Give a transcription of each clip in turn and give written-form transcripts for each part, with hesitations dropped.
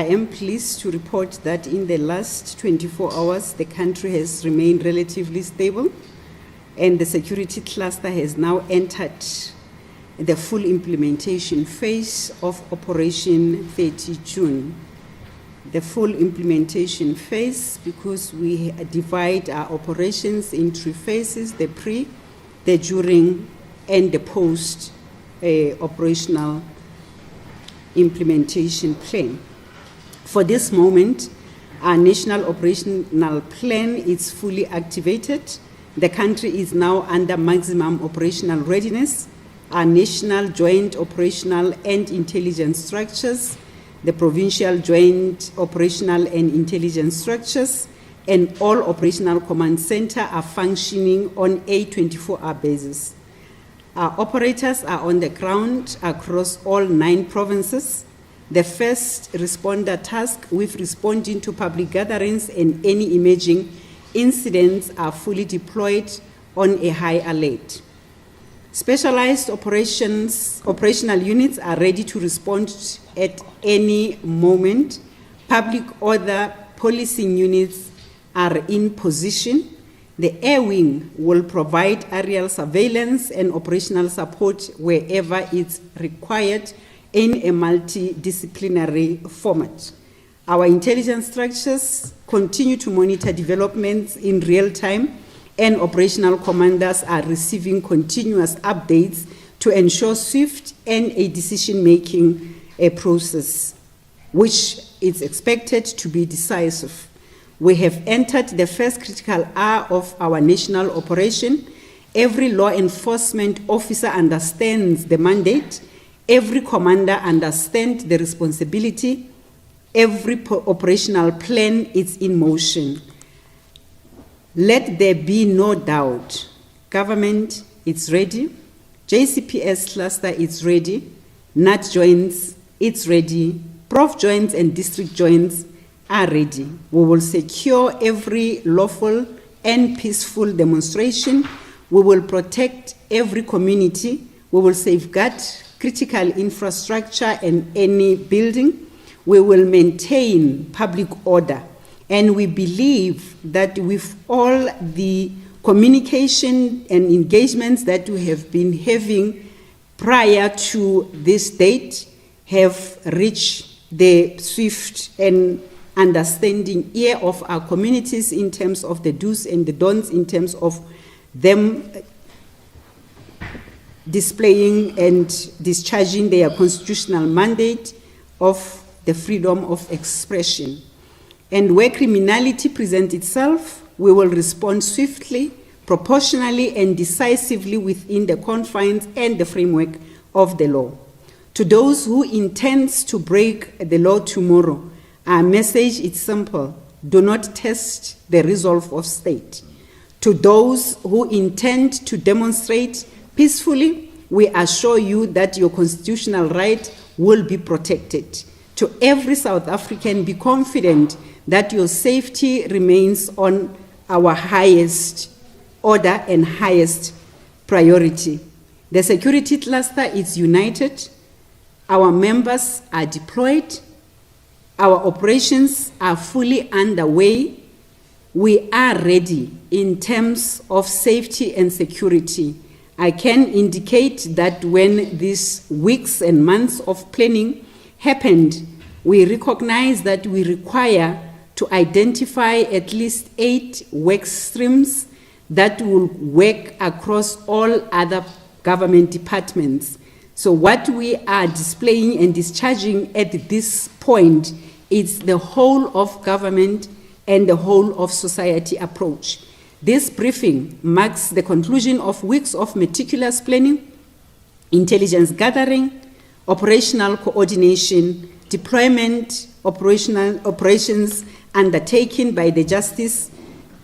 am pleased to report that in the last 24 hours, the country has remained relatively stable, and the security cluster has now entered the full implementation phase of Operation 30 June. The full implementation phase, because we divide our operations in 3 phases: the pre, the during, and the post operational implementation plan. For this moment, our national operational plan is fully activated. The country is now under maximum operational readiness. Our national joint operational and intelligence structures, the provincial joint operational and intelligence structures, and all operational command center are functioning on a 24-hour basis. Our operators are on the ground across all 9 provinces. The first responder task with responding to public gatherings and any emerging incidents are fully deployed on a high alert. Specialized operational units are ready to respond at any moment. Public order policing units are in position. The Air Wing will provide aerial surveillance and operational support wherever it's required in a multidisciplinary format. Our intelligence structures continue to monitor developments in real time, and operational commanders are receiving continuous updates to ensure swift and a decision-making process, which is expected to be decisive. We have entered the first critical hour of our national operation. Every law enforcement officer understands the mandate. Every commander understands the responsibility. Every operational plan is in motion. Let there be no doubt. Government is ready. JCPS cluster is ready. NATJOINTS is ready. Prof joints and district joints are ready. We will secure every lawful and peaceful demonstration. We will protect every community. We will safeguard critical infrastructure and any building. We will maintain public order. And we believe that with all the communication and engagements that we have been having prior to this date have reached the swift and understanding ear of our communities in terms of the do's and the don'ts, in terms of them displaying and discharging their constitutional mandate of the freedom of expression. And where criminality presents itself, we will respond swiftly, proportionally, and decisively within the confines and the framework of the law. To those who intend to break the law tomorrow, our message is simple: do not test the resolve of state. To those who intend to demonstrate peacefully, we assure you that your constitutional right will be protected. To every South African, be confident that your safety remains on our highest order and highest priority. The security cluster is united. Our members are deployed. Our operations are fully underway. We are ready in terms of safety and security. I can indicate that when these weeks and months of planning happened, we recognize that we require to identify at least 8 work streams that will work across all other government departments. So what we are displaying and discharging at this point is the whole of government and the whole of society approach. This briefing marks the conclusion of weeks of meticulous planning, intelligence gathering, operational coordination, deployment, operations undertaken by the Justice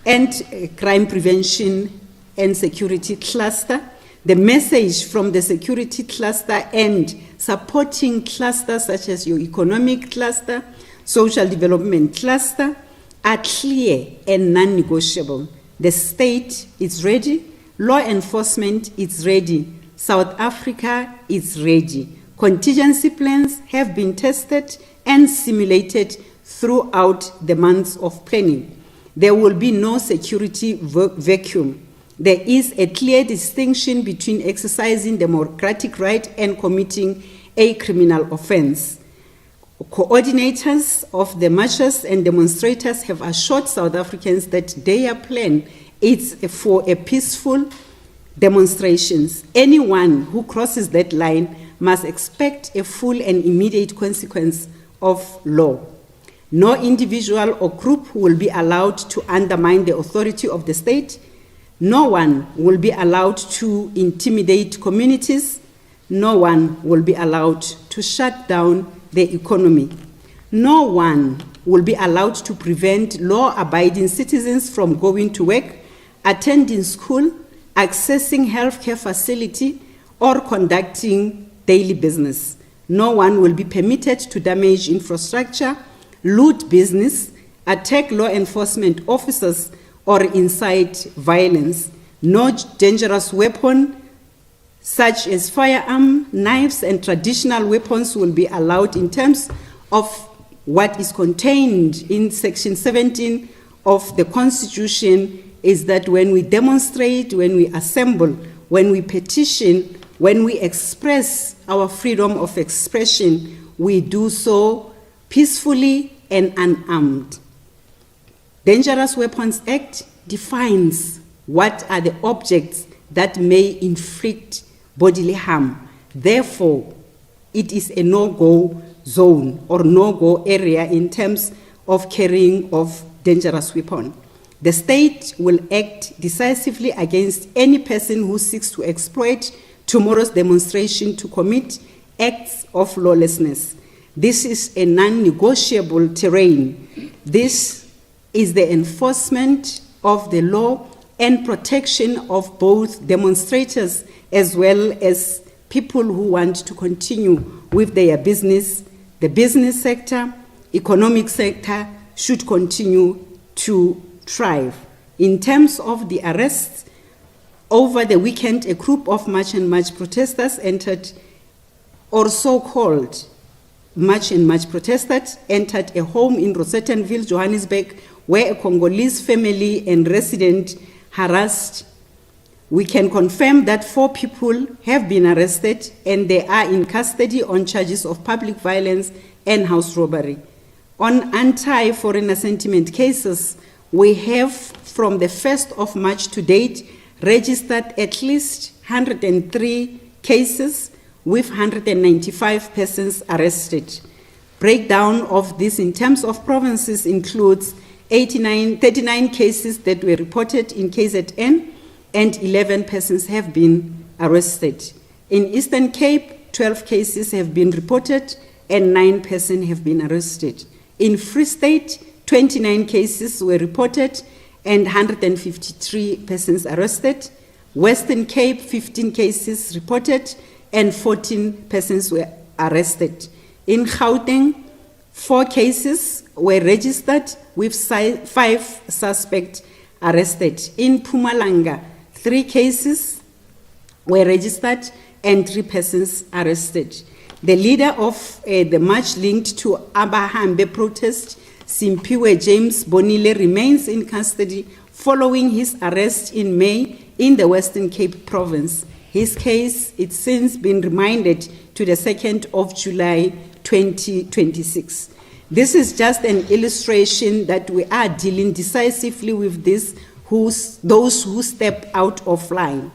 and Crime Prevention and Security Cluster. The message from the security cluster and supporting clusters such as your economic cluster, social development cluster are clear and non-negotiable. The state is ready, law enforcement is ready, South Africa is ready. Contingency plans have been tested and simulated throughout the months of planning. There will be no security vacuum. There is a clear distinction between exercising democratic right and committing a criminal offense. Coordinators of the marches and demonstrators have assured South Africans that their plan is for a peaceful demonstrations. Anyone who crosses that line must expect a full and immediate consequence of law. No individual or group will be allowed to undermine the authority of the state. No one will be allowed to intimidate communities. No one will be allowed to shut down the economy. No one will be allowed to prevent law-abiding citizens from going to work, attending school, accessing healthcare facility, or conducting daily business. No one will be permitted to damage infrastructure, loot business, attack law enforcement officers, or incite violence. No dangerous weapon, such as firearm, knives, and traditional weapons will be allowed in terms of what is contained in Section 17 of the Constitution is that when we demonstrate, when we assemble, when we petition, when we express our freedom of expression, we do so peacefully and unarmed. Dangerous Weapons Act defines what are the objects that may inflict bodily harm. Therefore, it is a no-go zone or no-go area in terms of carrying of dangerous weapon. The state will act decisively against any person who seeks to exploit tomorrow's demonstration to commit acts of lawlessness. This is a non-negotiable terrain. This is the enforcement of the law and protection of both demonstrators as well as people who want to continue with their business. The business sector, economic sector should continue to thrive. In terms of the arrests, over the weekend, a group of March and March protesters entered, or so-called March and March protesters entered a home in Rosettenville, Johannesburg, where a Congolese family and resident harassed. We can confirm that 4 people have been arrested and they are in custody on charges of public violence and house robbery. On anti-foreigner sentiment cases, we have from the 1st of March to date registered at least 103 cases with 195 persons arrested. Breakdown of this in terms of provinces includes 39 cases that were reported in KZN and 11 persons have been arrested. In Eastern Cape, 12 cases have been reported and 9 persons have been arrested. In Free State, 29 cases were reported and 153 persons arrested. Western Cape, 15 cases reported and 14 persons were arrested. In Gauteng, 4 cases were registered with 5 suspects arrested. In Mpumalanga, 3 cases were registered and 3 persons arrested. The leader of the march linked to Abahambe protest, Simpiwe James Bonile, remains in custody following his arrest in May in the Western Cape province. His case, it's since been remanded to the 2nd of July 2026. This is just an illustration that we are dealing decisively with those who step out of line.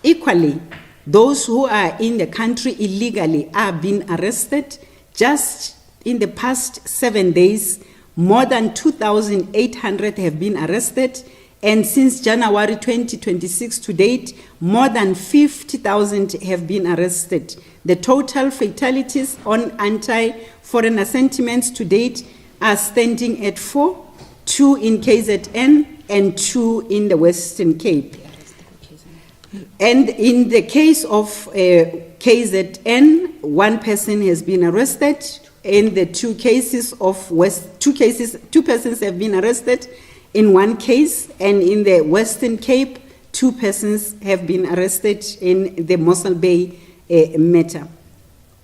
Equally, those who are in the country illegally are being arrested. Just in the past 7 days, more than 2,800 have been arrested, and since January 2026 to date, more than 50,000 have been arrested. The total fatalities on anti-foreigner sentiments to date are standing at 4, 2 in KZN and 2 in the Western Cape. And in the case of KZN, 1 person has been arrested. In the 2 cases of 2 persons have been arrested in 1 case, and in the Western Cape, 2 persons have been arrested in the Mossel Bay matter.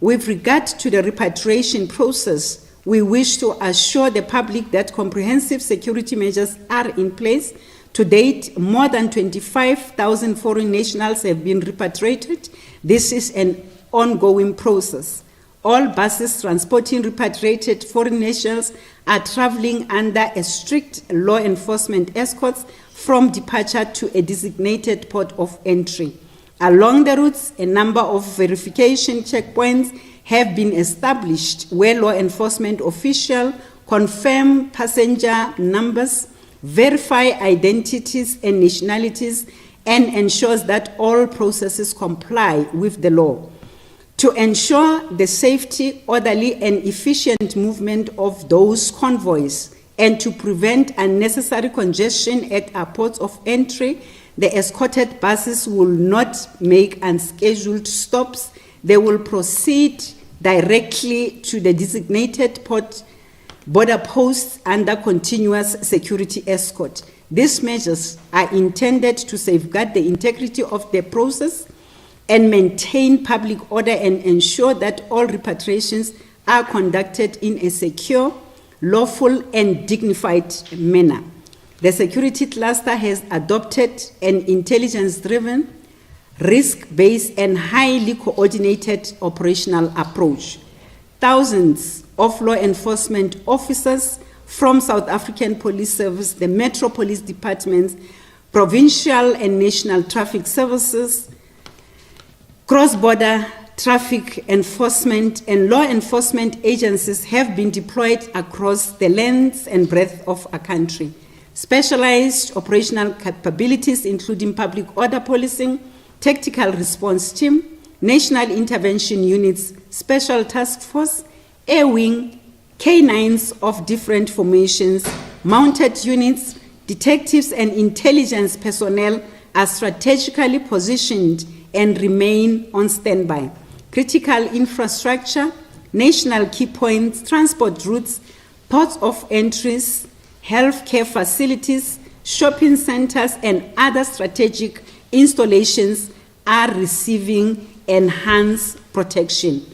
With regard to the repatriation process, we wish to assure the public that comprehensive security measures are in place. To date, more than 25,000 foreign nationals have been repatriated. This is an ongoing process. All buses transporting repatriated foreign nationals are traveling under a strict law enforcement escorts from departure to a designated port of entry. Along the routes, a number of verification checkpoints have been established where law enforcement officials confirm passenger numbers, verify identities and nationalities, and ensures that all processes comply with the law. To ensure the safety, orderly, and efficient movement of those convoys and to prevent unnecessary congestion at our ports of entry, the escorted buses will not make unscheduled stops. They will proceed directly to the designated border posts under continuous security escort. These measures are intended to safeguard the integrity of the process and maintain public order and ensure that all repatriations are conducted in a secure, lawful, and dignified manner. The security cluster has adopted an intelligence-driven, risk-based, and highly coordinated operational approach. Thousands of law enforcement officers from South African Police Service, the Metro Police Departments, provincial and national traffic services, cross-border traffic enforcement, and law enforcement agencies have been deployed across the length and breadth of our country. Specialized operational capabilities, including public order policing, tactical response team, national intervention units, special task force, air wing, K9s of different formations, mounted units, detectives, and intelligence personnel are strategically positioned and remain on standby. Critical infrastructure, national key points, transport routes, ports of entries, healthcare facilities, shopping centers, and other strategic installations are receiving enhanced protection.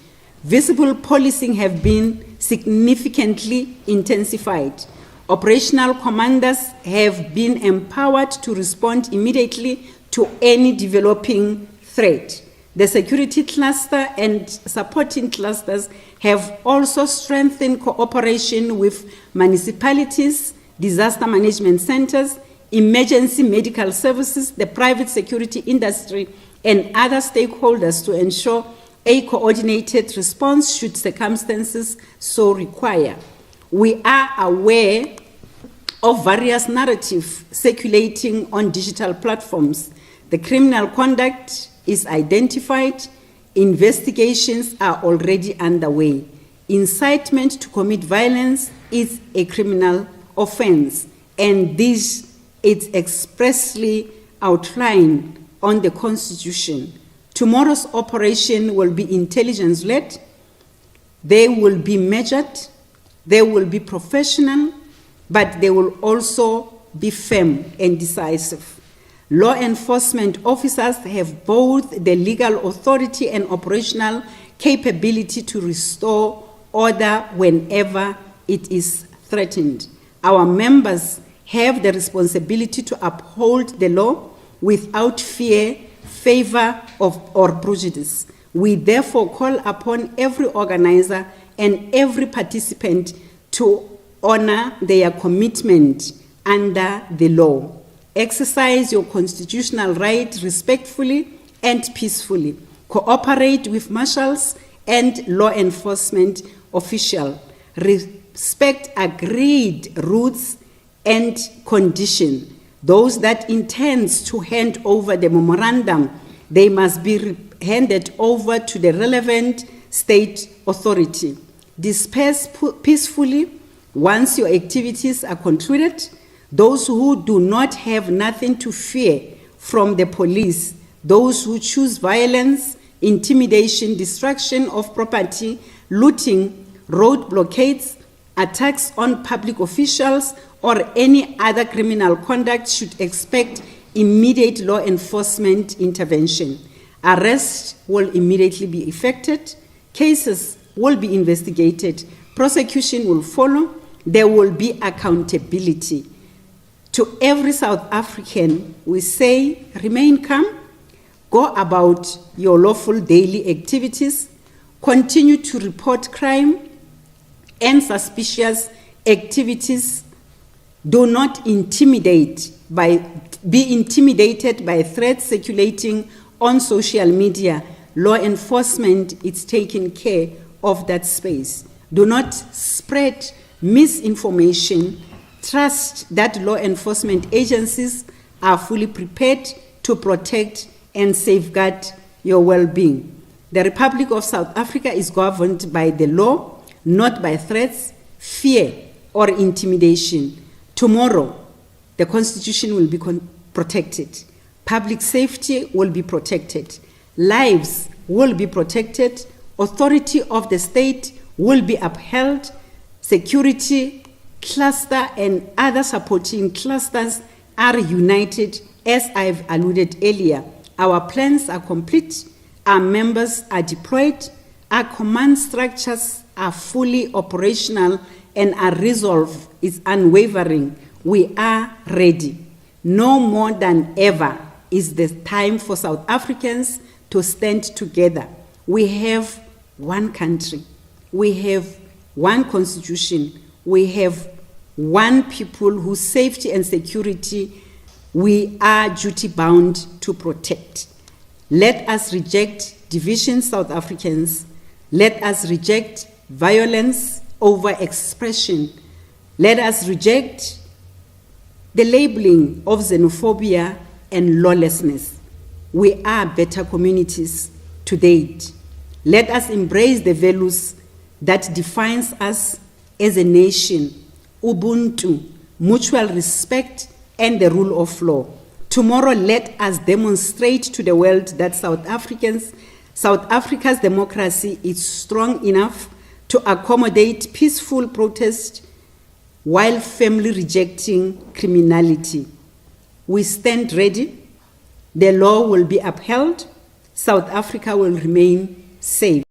Visible policing have been significantly intensified. Operational commanders have been empowered to respond immediately to any developing threat. The security cluster and supporting clusters have also strengthened cooperation with municipalities, disaster management centers, emergency medical services, the private security industry, and other stakeholders to ensure a coordinated response should circumstances so require. We are aware of various narratives circulating on digital platforms. The criminal conduct is identified, investigations are already underway. Incitement to commit violence is a criminal offense, and this is expressly outlined on the Constitution. Tomorrow's operation will be intelligence-led, they will be measured, they will be professional, but they will also be firm and decisive. Law enforcement officers have both the legal authority and operational capability to restore order whenever it is threatened. Our members have the responsibility to uphold the law without fear, favor, or prejudice. We therefore call upon every organizer and every participant to honor their commitment under the law. Exercise your constitutional right respectfully and peacefully. Cooperate with marshals and law enforcement officials. Respect agreed routes and conditions. Those that intend to hand over the memorandum, they must be handed over to the relevant state authority. Disperse peacefully once your activities are concluded. Those who do not have nothing to fear from the police, those who choose violence, intimidation, destruction of property, looting, road blockades, attacks on public officials, or any other criminal conduct should expect immediate law enforcement intervention. Arrest will immediately be effected. Cases will be investigated. Prosecution will follow. There will be accountability. To every South African, we say, remain calm, go about your lawful daily activities, continue to report crime and suspicious activities. Do not be intimidated by threats circulating on social media. Law enforcement is taking care of that space. Do not spread misinformation. Trust that law enforcement agencies are fully prepared to protect and safeguard your well-being. The Republic of South Africa is governed by the law, not by threats, fear, or intimidation. Tomorrow, the Constitution will be protected. Public safety will be protected. Lives will be protected. Authority of the state will be upheld. Security cluster and other supporting clusters are united, as I've alluded earlier. Our plans are complete. Our members are deployed. Our command structures are fully operational, and our resolve is unwavering. We are ready. No more than ever is the time for South Africans to stand together. We have one country. We have one constitution. We have one people whose safety and security we are duty-bound to protect. Let us reject division, South Africans. Let us reject violence over expression. Let us reject the labeling of xenophobia and lawlessness. We are better communities to date. Let us embrace the values that defines us as a nation: Ubuntu, mutual respect, and the rule of law. Tomorrow, let us demonstrate to the world that South Africa's democracy is strong enough to accommodate peaceful protest while firmly rejecting criminality. We stand ready. The law will be upheld. South Africa will remain safe.